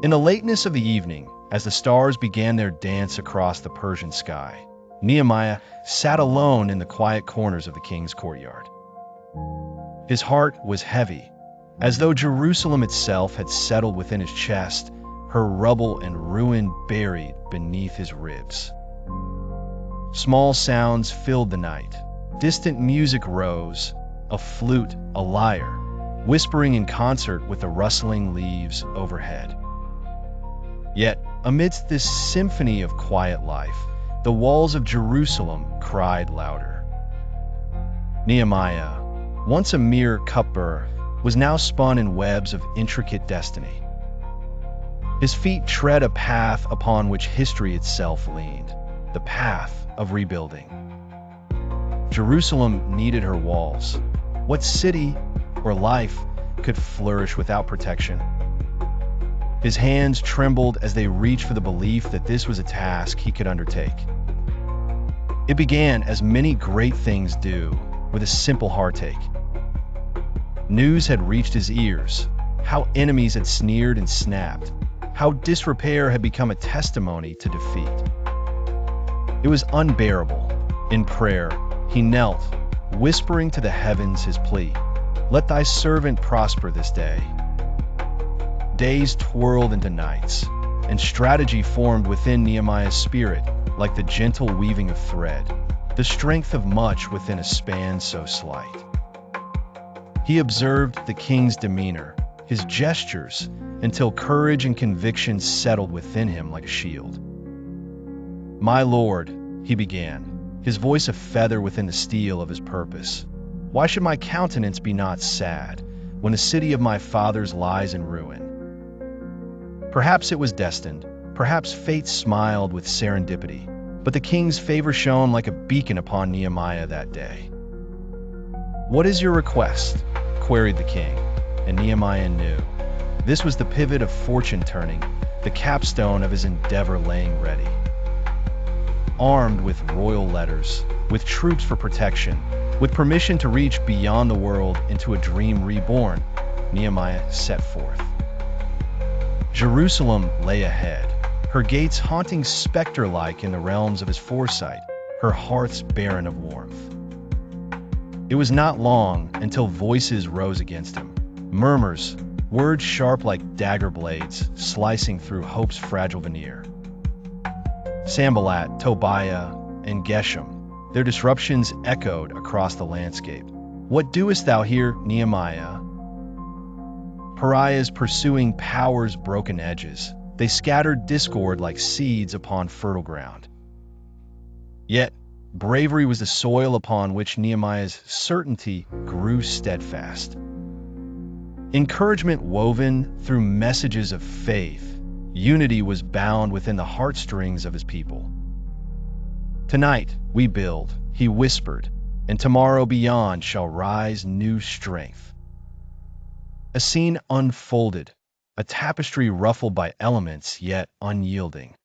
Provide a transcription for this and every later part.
In the lateness of the evening, as the stars began their dance across the Persian sky, Nehemiah sat alone in the quiet corners of the king's courtyard. His heart was heavy, as though Jerusalem itself had settled within his chest, her rubble and ruin buried beneath his ribs. Small sounds filled the night. Distant music rose, a flute, a lyre, whispering in concert with the rustling leaves overhead. Yet, amidst this symphony of quiet life, the walls of Jerusalem cried louder. Nehemiah, once a mere cupbearer, was now spun in webs of intricate destiny. His feet tread a path upon which history itself leaned, the path of rebuilding. Jerusalem needed her walls. What city or life could flourish without protection? His hands trembled as they reached for the belief that this was a task he could undertake. It began, as many great things do, with a simple heartache. News had reached his ears, how enemies had sneered and snapped, how disrepair had become a testimony to defeat. It was unbearable. In prayer, he knelt, whispering to the heavens his plea, "Let thy servant prosper this day." Days twirled into nights, and strategy formed within Nehemiah's spirit like the gentle weaving of thread, the strength of much within a span so slight. He observed the king's demeanor, his gestures, until courage and conviction settled within him like a shield. "My lord," he began, his voice a feather within the steel of his purpose, "why should my countenance be not sad when the city of my fathers lies in ruin?" Perhaps it was destined, perhaps fate smiled with serendipity, but the king's favor shone like a beacon upon Nehemiah that day. "What is your request?" queried the king, and Nehemiah knew. This was the pivot of fortune turning, the capstone of his endeavor laying ready. Armed with royal letters, with troops for protection, with permission to reach beyond the world into a dream reborn, Nehemiah set forth. Jerusalem lay ahead, her gates haunting specter-like in the realms of his foresight, her hearths barren of warmth. It was not long until voices rose against him, murmurs, words sharp like dagger blades, slicing through hope's fragile veneer. Sanballat, Tobiah, and Geshem, their disruptions echoed across the landscape. "What doest thou here, Nehemiah?" Pariahs pursuing power's broken edges, they scattered discord like seeds upon fertile ground. Yet, bravery was the soil upon which Nehemiah's certainty grew steadfast. Encouragement woven through messages of faith, unity was bound within the heartstrings of his people. "Tonight we build," he whispered, "and tomorrow beyond shall rise new strength." A scene unfolded, a tapestry ruffled by elements yet unyielding.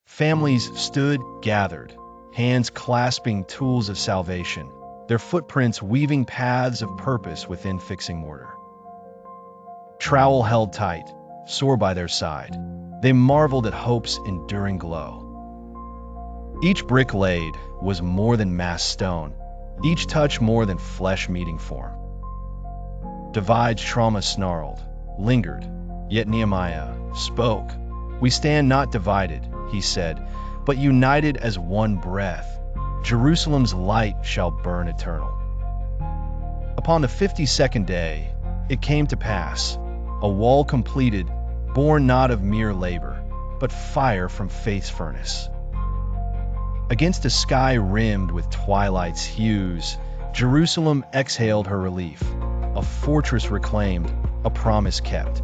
Families stood gathered, hands clasping tools of salvation, their footprints weaving paths of purpose within fixing mortar. Trowel held tight, sore by their side, they marveled at hope's enduring glow. Each brick laid was more than massed stone, each touch more than flesh meeting form. Divide's trauma snarled, lingered, yet Nehemiah spoke. "We stand not divided," he said, "but united as one breath. Jerusalem's light shall burn eternal." Upon the 52nd day, it came to pass, a wall completed, born not of mere labor, but fire from faith's furnace. Against a sky rimmed with twilight's hues, Jerusalem exhaled her relief, a fortress reclaimed, a promise kept.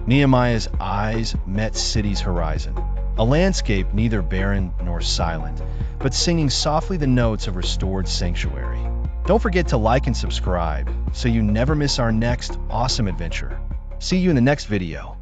Nehemiah's eyes met city's horizon, a landscape neither barren nor silent, but singing softly the notes of restored sanctuary. Don't forget to like and subscribe so you never miss our next awesome adventure. See you in the next video.